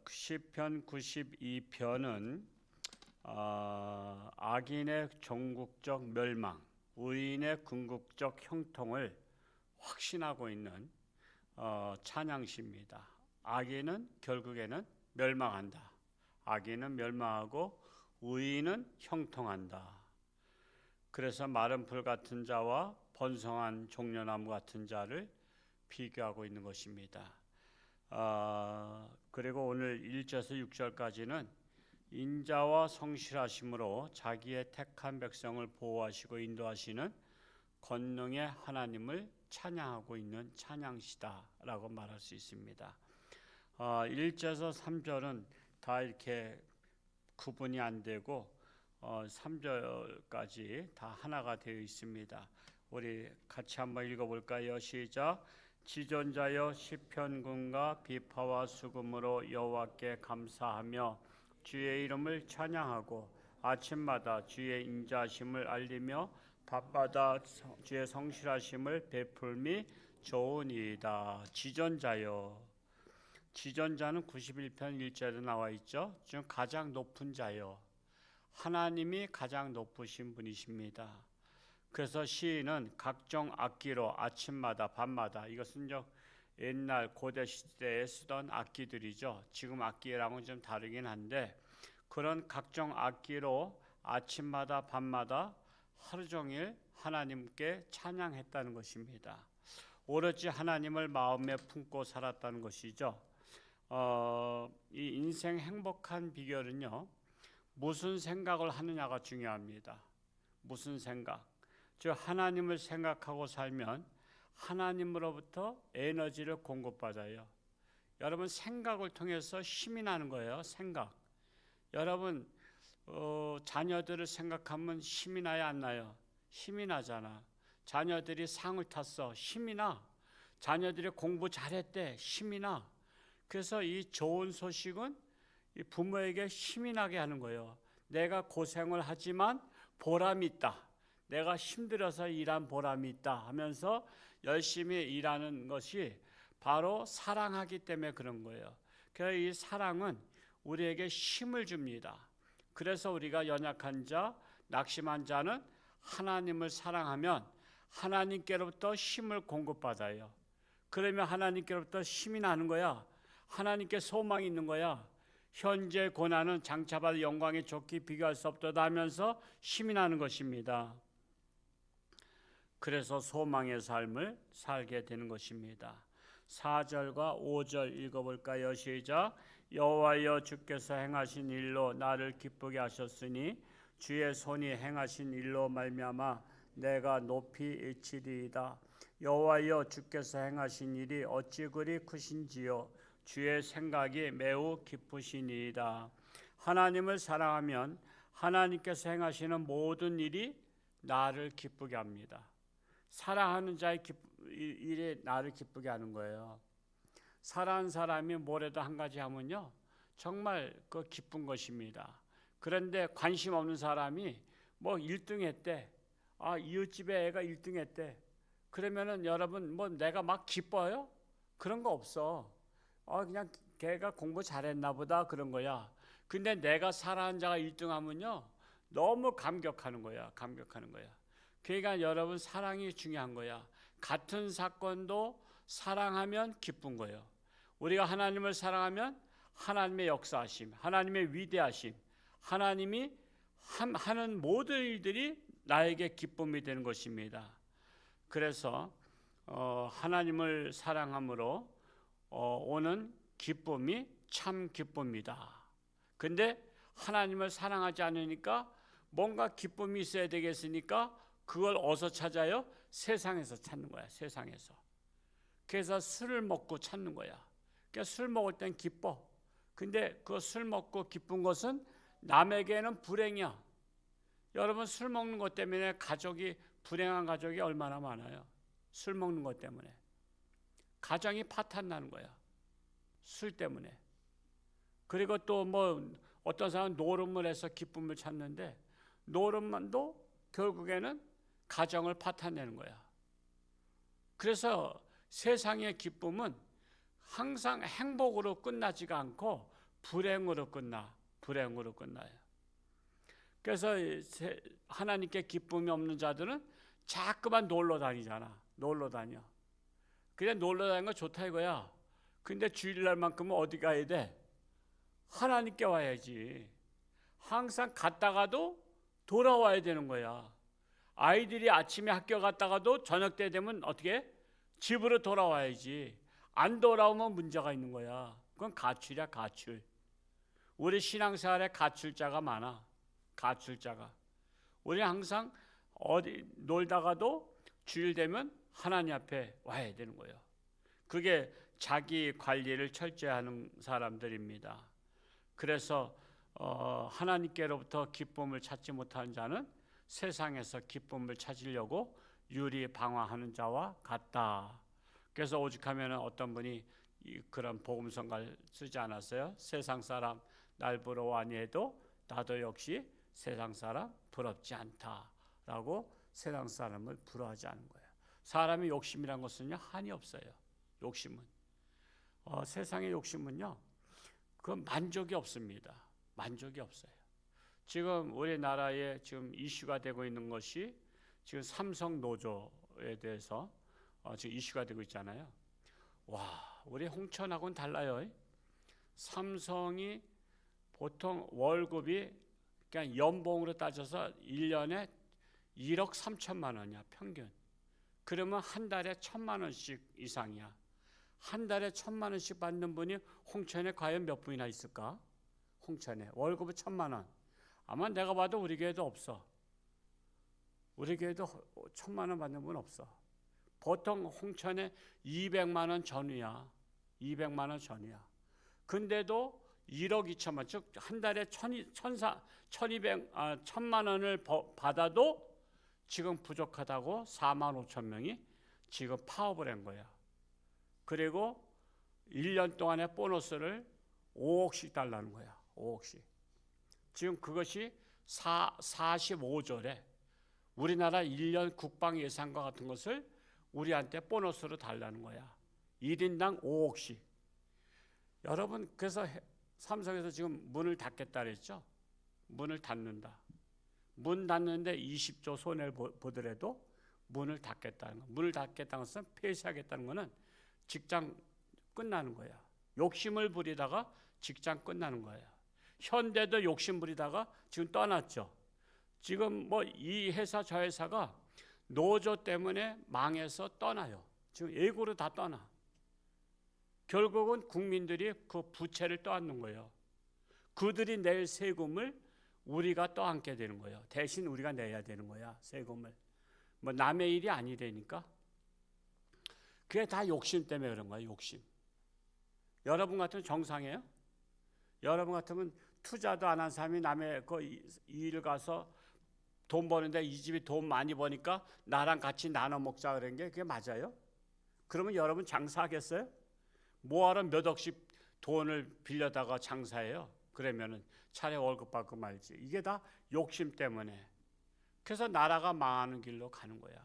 시편 92편은 악인의 종국적 멸망, 의인의 궁극적 형통을 확신하고 있는 찬양시입니다. 악인은 결국에는 멸망한다. 악인은 멸망하고 의인은 형통한다. 그래서 마른 풀 같은 자와 번성한 종려나무 같은 자를 비교하고 있는 것입니다. 그리고 오늘 1절에서 6절까지는 인자와 성실하심으로 자기의 택한 백성을 보호하시고 인도하시는 권능의 하나님을 찬양하고 있는 찬양시다라고 말할 수 있습니다. 1절에서 3절은 다 이렇게 구분이 안 되고 3절까지 다 하나가 되어 있습니다. 우리 같이 한번 읽어볼까요? 시작. 지존자여 시편군과 비파와 수금으로 여호와께 감사하며 주의 이름을 찬양하고 아침마다 주의 인자하심을 알리며 밤마다 주의 성실하심을 베풀미 좋으니이다. 지존자여. 지존자는 91편 1절에 나와 있죠. 지금 가장 높은 자여. 하나님이 가장 높으신 분이십니다. 그래서 시인은 각종 악기로 아침마다 밤마다, 이것은 옛날 고대 시대에 쓰던 악기들이죠. 지금 악기랑은 좀 다르긴 한데 그런 각종 악기로 아침마다 밤마다 하루 종일 하나님께 찬양했다는 것입니다. 오로지 하나님을 마음에 품고 살았다는 것이죠. 이 인생 행복한 비결은요, 무슨 생각을 하느냐가 중요합니다. 무슨 생각? 즉 하나님을 생각하고 살면 하나님으로부터 에너지를 공급받아요. 여러분 생각을 통해서 힘이 나는 거예요. 생각. 여러분 자녀들을 생각하면 힘이 나요, 안 나요? 힘이 나잖아. 자녀들이 상을 탔어. 힘이 나. 자녀들이 공부 잘했대. 힘이 나. 그래서 이 좋은 소식은 이 부모에게 힘이 나게 하는 거예요. 내가 고생을 하지만 보람이 있다. 내가 힘들어서 일한 보람이 있다 하면서 열심히 일하는 것이 바로 사랑하기 때문에 그런 거예요. 그래서 이 사랑은 우리에게 힘을 줍니다. 그래서 우리가 연약한 자, 낙심한 자는 하나님을 사랑하면 하나님께로부터 힘을 공급받아요. 그러면 하나님께로부터 힘이 나는 거야. 하나님께 소망이 있는 거야. 현재 고난은 장차받을 영광의 좋기 비교할 수 없도다 하면서 힘이 나는 것입니다. 그래서 소망의 삶을 살게 되는 것입니다. 4절과 5절 읽어볼까요? 시작. 여호와여 주께서 행하신 일로 나를 기쁘게 하셨으니 주의 손이 행하신 일로 말미암아 내가 높이 외치리이다. 여호와여 주께서 행하신 일이 어찌 그리 크신지요. 주의 생각이 매우 깊으시니이다. 하나님을 사랑하면 하나님께서 행하시는 모든 일이 나를 기쁘게 합니다. 사랑하는 자의 일이 나를 기쁘게 하는 거예요. 사랑하는 사람이 뭐라도 한 가지 하면요, 정말 그 기쁜 것입니다. 그런데 관심 없는 사람이 뭐 1등 했대. 이웃집에 애가 1등 했대. 그러면은 여러분 뭐 내가 막 기뻐요? 그런 거 없어. 그냥 걔가 공부 잘했나 보다 그런 거야. 근데 내가 사랑하는 자가 1등 하면요, 너무 감격하는 거야. 감격하는 거야. 그러니까 여러분 사랑이 중요한 거야. 같은 사건도 사랑하면 기쁜 거예요. 우리가 하나님을 사랑하면 하나님의 역사하심, 하나님의 위대하심, 하나님이 하는 모든 일들이 나에게 기쁨이 되는 것입니다. 그래서 하나님을 사랑함으로 오는 기쁨이 참 기쁨이다. 근데 하나님을 사랑하지 않으니까 뭔가 기쁨이 있어야 되겠으니까 그걸 어디서 찾아요? 세상에서 찾는 거야. 세상에서. 그래서 술을 먹고 찾는 거야. 그러니까 술 먹을 땐 기뻐. 근데 그 술 먹고 기쁜 것은 남에게는 불행이야. 여러분 술 먹는 것 때문에 불행한 가족이 얼마나 많아요. 술 먹는 것 때문에. 가정이 파탄 나는 거야. 술 때문에. 그리고 또 뭐 어떤 사람은 노름을 해서 기쁨을 찾는데 노름만도 결국에는 가정을 파탄내는 거야. 그래서 세상의 기쁨은 항상 행복으로 끝나지가 않고 불행으로 끝나요. 그래서 하나님께 기쁨이 없는 자들은 자꾸만 놀러 다니잖아. 놀러 다녀. 그냥 놀러 다니는 거 좋다 이거야. 근데 주일날만큼은 어디 가야 돼? 하나님께 와야지. 항상 갔다가도 돌아와야 되는 거야. 아이들이 아침에 학교 갔다가도 저녁 때 되면 어떻게? 집으로 돌아와야지. 안 돌아오면 문제가 있는 거야. 그건 가출이야, 가출. 우리 신앙생활에 가출자가 많아. 가출자가. 우리는 항상 어디 놀다가도 주일 되면 하나님 앞에 와야 되는 거예요. 그게 자기 관리를 철저히 하는 사람들입니다. 그래서 하나님께로부터 기쁨을 찾지 못하는 자는 세상에서 기쁨을 찾으려고 유리방황하는 자와 같다. 그래서 오죽하면 어떤 분이 그런 복음성가를 쓰지 않았어요? 세상 사람 날 부러워하니 해도 나도 역시 세상 사람 부럽지 않다라고 세상 사람을 부러워하지 않은 거예요. 사람의 욕심이란 것은요, 한이 없어요. 욕심은 세상의 욕심은요, 그건 만족이 없습니다. 만족이 없어요. 지금 우리나라에 지금 이슈가 되고 있는 것이 지금 삼성 노조에 대해서 지금 이슈가 되고 있잖아요. 와, 우리 홍천하고는 달라요. 삼성이 보통 월급이 그냥 연봉으로 따져서 1년에 1억 3천만 원이야, 평균. 그러면 한 달에 1,000만 원씩 이상이야. 한 달에 1,000만 원씩 받는 분이 홍천에 과연 몇 분이나 있을까? 홍천에 월급은 1,000만 원. 아마 내가 봐도 우리 교회도 없어. 우리 교회도 1,000만 원 받는 분 없어. 보통 홍천에 200만 원 전후야. 200만 원 전후야. 근데도 1억 2천만, 즉 한 달에 1,000만 원을 받아도 지금 부족하다고 4만 5천 명이 지금 파업을 한 거야. 그리고 1년 동안의 보너스를 5억씩 달라는 거야. 5억씩. 지금 그것이 45조래. 우리나라 1년 국방 예산과 같은 것을 우리한테 보너스로 달라는 거야. 1인당 5억씩. 여러분, 그래서 삼성에서 지금 문을 닫겠다 그랬죠? 문을 닫는다. 문 닫는데 20조 손해를 보더라도 문을 닫겠다는 거. 문을 닫겠다는 것은 폐쇄하겠다는 것은 직장 끝나는 거야. 욕심을 부리다가 직장 끝나는 거야. 현대도 욕심 부리다가 지금 떠났죠. 지금 뭐 이 회사 저 회사가 노조 때문에 망해서 떠나요. 지금 예고로 다 떠나. 결국은 국민들이 그 부채를 떠안는 거예요. 그들이 낼 세금을 우리가 떠안게 되는 거예요. 대신 우리가 내야 되는 거야, 세금을. 뭐 남의 일이 아니라니까. 그게 다 욕심 때문에 그런 거야, 욕심. 여러분 같으면 정상이에요? 여러분 같으면 투자도 안 한 사람이 남의 그 일을 가서 돈 버는데 이 집이 돈 많이 버니까 나랑 같이 나눠 먹자 그런 게 그게 맞아요? 그러면 여러분 장사하겠어요? 뭐하러 몇 억씩 돈을 빌려다가 장사해요? 그러면은 차라리 월급 받고 말지. 이게 다 욕심 때문에. 그래서 나라가 망하는 길로 가는 거야.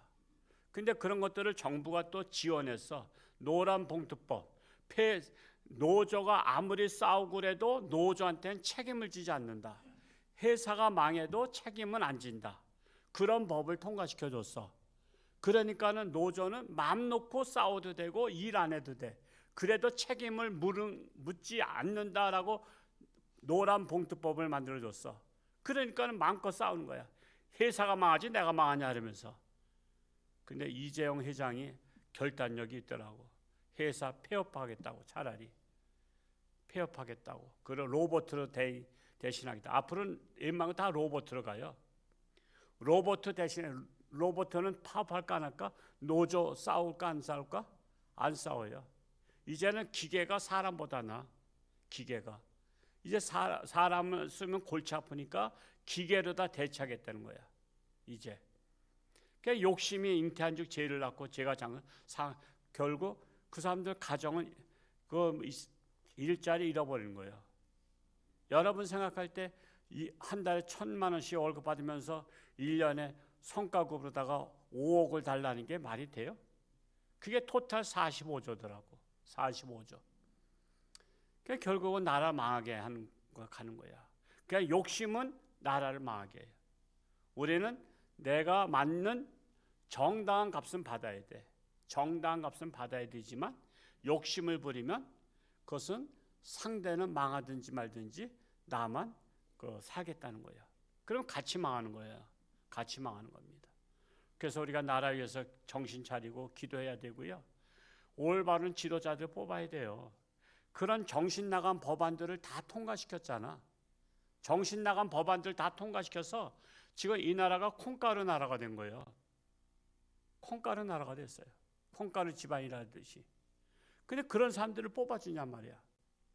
근데 그런 것들을 정부가 또 지원해서 노란봉투법, 노조가 아무리 싸우고 그래도 노조한테는 책임을 지지 않는다. 회사가 망해도 책임은 안 진다. 그런 법을 통과시켜줬어. 그러니까는 노조는 마음 놓고 싸워도 되고 일 안 해도 돼. 그래도 책임을 묻지 않는다라고 노란봉투법을 만들어줬어. 그러니까는 마음껏 싸우는 거야. 회사가 망하지 내가 망하냐 이러면서. 근데 이재용 회장이 결단력이 있더라고. 회사 폐업하겠다고, 차라리 폐업하겠다고. 그걸 로봇으로 대신하겠다. 앞으로는 웬만하면 다 로봇으로 가요. 로봇 대신에 로봇은 파업할까 안 할까? 노조 싸울까 안 싸울까? 안 싸워요. 이제는 기계가 사람보다 나아. 기계가. 이제 사람을 쓰면 골치 아프니까 기계로 다 대체하겠다는 거야. 이제. 그러니까 욕심이 잉태한 즉 죄를 낳고 죄가 결국 그 사람들 가정은 그 일자리 잃어버리는 거예요. 여러분 생각할 때 한 달에 1,000만 원씩 월급 받으면서 1년에 성과급으로다가 5억을 달라는 게 말이 돼요? 그게 토탈 45조더라고. 45조. 그러니까 결국은 나라 망하게 가는 거야. 그러니까 욕심은 나라를 망하게 해요. 우리는 내가 맞는 정당한 값은 받아야 돼. 정당한 값은 받아야 되지만 욕심을 부리면 그것은 상대는 망하든지 말든지 나만 살겠다는 거야. 그럼 같이 망하는 거예요. 같이 망하는 겁니다. 그래서 우리가 나라 위해서 정신 차리고 기도해야 되고요. 올바른 지도자들 뽑아야 돼요. 그런 정신 나간 법안들을 다 통과시켰잖아. 정신 나간 법안들 다 통과시켜서 지금 이 나라가 콩가루 나라가 된 거예요. 콩가루 나라가 됐어요. 콩가루 집안이라듯이. 근데 그런 사람들을 뽑아주냔 말이야.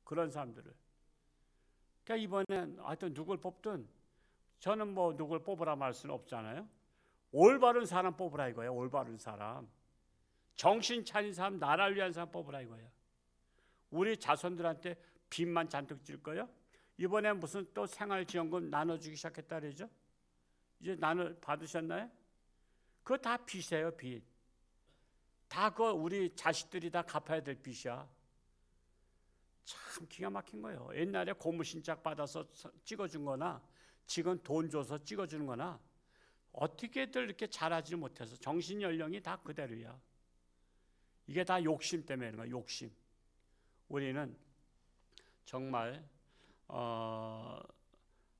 그런 사람들을. 그러니까 이번엔 하여튼 누굴 뽑든 저는 뭐 누굴 뽑으라 말 수는 없잖아요. 올바른 사람 뽑으라 이거예요. 올바른 사람. 정신 차린 사람, 나라를 위한 사람 뽑으라 이거예요. 우리 자손들한테 빚만 잔뜩 질 거예요. 이번에 무슨 또 생활지원금 나눠주기 시작했다 그러죠. 이제 받으셨나요? 그거 다 빚이에요. 빚. 다 그거 우리 자식들이 다 갚아야 될 빚이야. 참 기가 막힌 거예요. 옛날에 고무신짝 받아서 찍어준 거나 지금 돈 줘서 찍어주는 거나 어떻게들 이렇게 잘하지 못해서 정신 연령이 다 그대로야. 이게 다 욕심 때문에 그런 거야. 욕심. 우리는 정말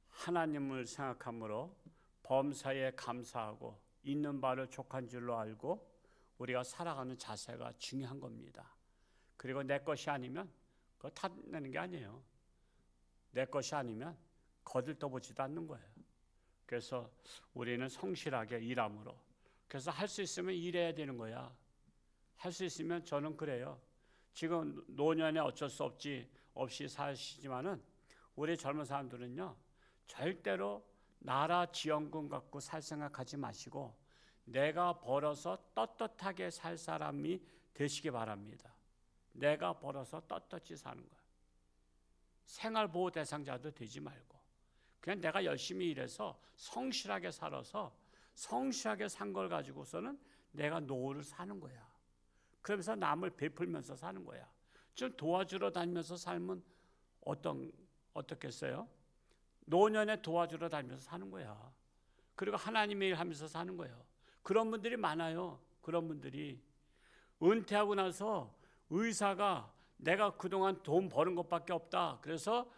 하나님을 생각함으로 범사에 감사하고 있는 바를 족한 줄로 알고 우리가 살아가는 자세가 중요한 겁니다. 그리고 내 것이 아니면 그거 탓내는 게 아니에요. 내 것이 아니면 거들떠보지도 않는 거예요. 그래서 우리는 성실하게 일함으로, 그래서 할 수 있으면 일해야 되는 거야. 할 수 있으면 저는 그래요. 지금 노년에 어쩔 수 없이 사시지만은 우리 젊은 사람들은요 절대로 나라 지원금 갖고 살 생각하지 마시고 내가 벌어서 떳떳하게 살 사람이 되시기 바랍니다. 내가 벌어서 떳떳이 사는 거야. 생활보호 대상자도 되지 말고 그냥 내가 열심히 일해서 성실하게 살아서 성실하게 산 걸 가지고서는 내가 노후를 사는 거야. 그러면서 남을 베풀면서 사는 거야. 좀 도와주러 다니면서 살면 어떻겠어요? 노년에 도와주러 다니면서 사는 거야. 그리고 하나님의 일 하면서 사는 거예요. 그런 분들이 많아요. 그런 분들이 은퇴하고 나서 의사가 내가 그동안 돈 버는 것밖에 없다. 그래서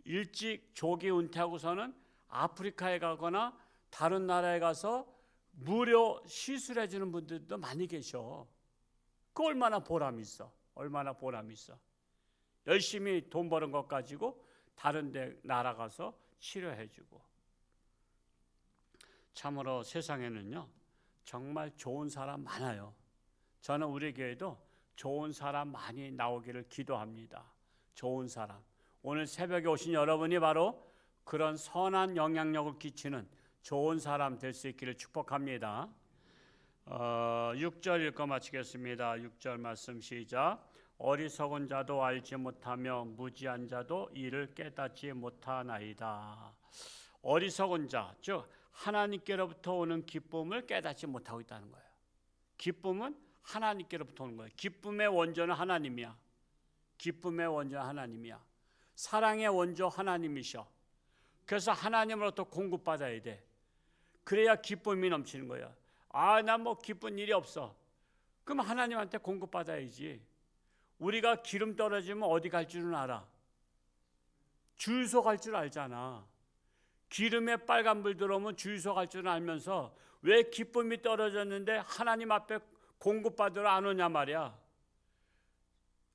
일찍 조기 은퇴하고서는 아프리카에 가거나 다른 나라에 가서 무료 시술해 주는 분들도 많이 계셔. 그 얼마나 보람이 있어. 얼마나 보람이 있어. 열심히 돈 버는 것 가지고 다른 데 나라 가서 치료해 주고. 참으로 세상에는요 정말 좋은 사람 많아요. 저는 우리 교회도 좋은 사람 많이 나오기를 기도합니다. 좋은 사람. 오늘 새벽에 오신 여러분이 바로 그런 선한 영향력을 끼치는 좋은 사람 될 수 있기를 축복합니다. 6절 읽고 마치겠습니다. 6절 말씀 시작. 어리석은 자도 알지 못하며 무지한 자도 이를 깨닫지 못하나이다. 어리석은 자, 즉 하나님께로부터 오는 기쁨을 깨닫지 못하고 있다는 거예요. 기쁨은 하나님께로부터 오는 거예요. 기쁨의 원조는 하나님이야. 기쁨의 원조는 하나님이야. 사랑의 원조 하나님이셔. 그래서 하나님으로부터 공급받아야 돼. 그래야 기쁨이 넘치는 거야. 나 뭐 기쁜 일이 없어. 그럼 하나님한테 공급받아야지. 우리가 기름 떨어지면 어디 갈 줄은 알아. 주유소 갈 줄 알잖아. 기름에 빨간불 들어오면 주유소 갈 줄은 알면서 왜 기쁨이 떨어졌는데 하나님 앞에 공급받으러 안 오냐 말이야.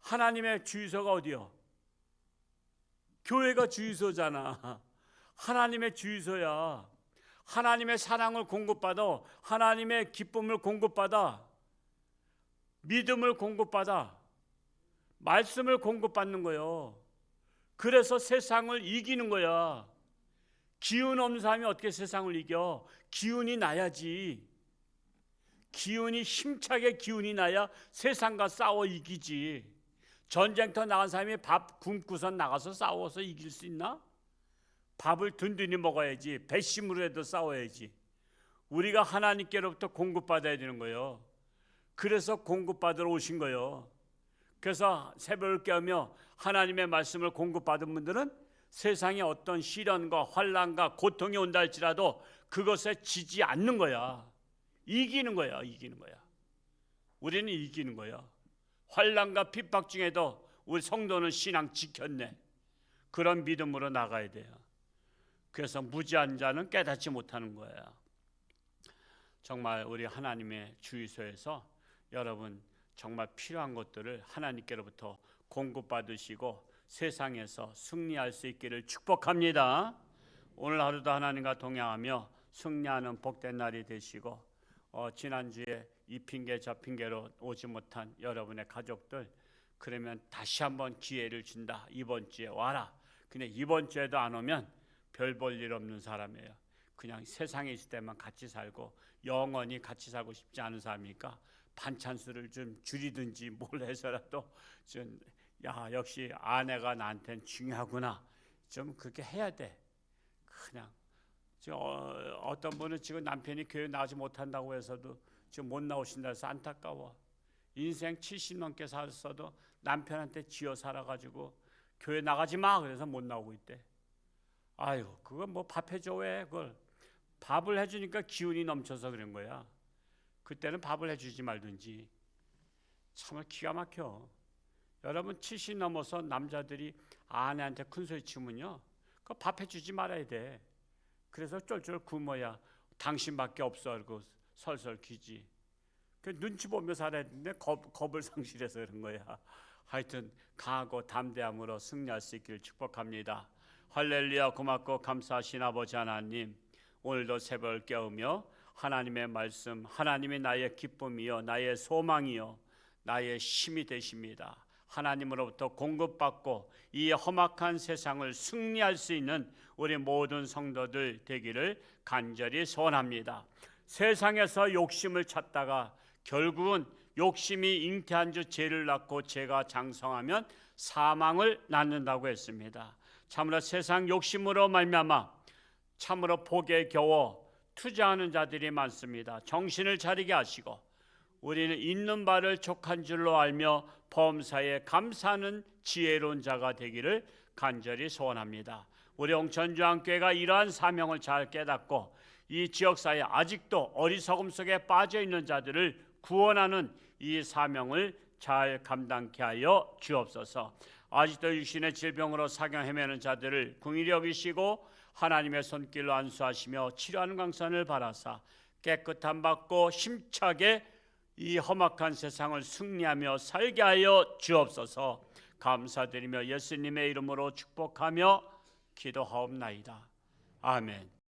하나님의 주유소가 어디요? 교회가 주유소잖아. 하나님의 주유소야. 하나님의 사랑을 공급받아. 하나님의 기쁨을 공급받아. 믿음을 공급받아. 말씀을 공급받는 거예요. 그래서 세상을 이기는 거야. 기운 없는 사람이 어떻게 세상을 이겨? 기운이 나야지. 기운이 힘차게 기운이 나야 세상과 싸워 이기지. 전쟁터 나간 사람이 밥 굶고선 나가서 싸워서 이길 수 있나? 밥을 든든히 먹어야지. 배심으로라도 싸워야지. 우리가 하나님께로부터 공급받아야 되는 거예요. 그래서 공급받으러 오신 거예요. 그래서 새벽을 깨우며 하나님의 말씀을 공급받은 분들은 세상에 어떤 시련과 환난과 고통이 온다 할지라도 그것에 지지 않는 거야. 이기는 거야. 이기는 거야. 우리는 이기는 거야. 환난과 핍박 중에도 우리 성도는 신앙 지켰네. 그런 믿음으로 나가야 돼요. 그래서 무지한 자는 깨닫지 못하는 거야. 정말 우리 하나님의 주의소에서 여러분 정말 필요한 것들을 하나님께로부터 공급받으시고 세상에서 승리할 수 있기를 축복합니다. 오늘 하루도 하나님과 동행하며 승리하는 복된 날이 되시고 지난주에 이 핑계 저 핑계로 오지 못한 여러분의 가족들, 그러면 다시 한번 기회를 준다. 이번 주에 와라. 근데 이번 주에도 안 오면 별 볼 일 없는 사람이에요. 그냥 세상에 있을 때만 같이 살고 영원히 같이 살고 싶지 않은 사람이니까 반찬수를 좀 줄이든지 뭘 해서라도 좀 역시 아내가 나한테는 중요하구나, 좀 그렇게 해야 돼. 그냥 어떤 분은 지금 남편이 교회 나가지 못한다고 해서도 지금 못 나오신다 해서 안타까워. 인생 70 넘게 살았어도 남편한테 지어 살아가지고 교회 나가지 마 그래서 못 나오고 있대. 아유, 그건 뭐 밥 해줘. 왜 그걸 밥을 해주니까 기운이 넘쳐서 그런 거야. 그때는 밥을 해주지 말든지. 정말 기가 막혀. 여러분 70 넘어서 남자들이 아내한테 큰 소리 치면요, 그거 밥 해주지 말아야 돼. 그래서 쫄쫄 굶어야 당신밖에 없어 하고 설설 귀지. 그 눈치 보며 살아야 되는데 겁을 상실해서 그런 거야. 하여튼 강하고 담대함으로 승리할 수 있기를 축복합니다. 할렐루야. 고맙고 감사하신 아버지 하나님, 오늘도 새벽을 깨우며 하나님의 말씀, 하나님이 나의 기쁨이요 나의 소망이요 나의 힘이 되십니다. 하나님으로부터 공급받고 이 험악한 세상을 승리할 수 있는 우리 모든 성도들 되기를 간절히 소원합니다. 세상에서 욕심을 찾다가 결국은 욕심이 잉태한 주 죄를 낳고 죄가 장성하면 사망을 낳는다고 했습니다. 참으로 세상 욕심으로 말미암아 참으로 복에 겨워 투자하는 자들이 많습니다. 정신을 차리게 하시고 우리는 있는 바를 족한 줄로 알며 범사에 감사하는 지혜로운 자가 되기를 간절히 소원합니다. 우리 홍천주안교회가 이러한 사명을 잘 깨닫고 이 지역사회에 아직도 어리석음 속에 빠져있는 자들을 구원하는 이 사명을 잘 감당케 하여 주옵소서. 아직도 육신의 질병으로 사경 헤매는 자들을 긍휼히 여기시고 하나님의 손길로 안수하시며 치료하는 강산을 바라사 깨끗함 받고 힘차게 이 험악한 세상을 승리하며 살게 하여 주옵소서. 감사드리며 예수님의 이름으로 축복하며 기도하옵나이다. 아멘.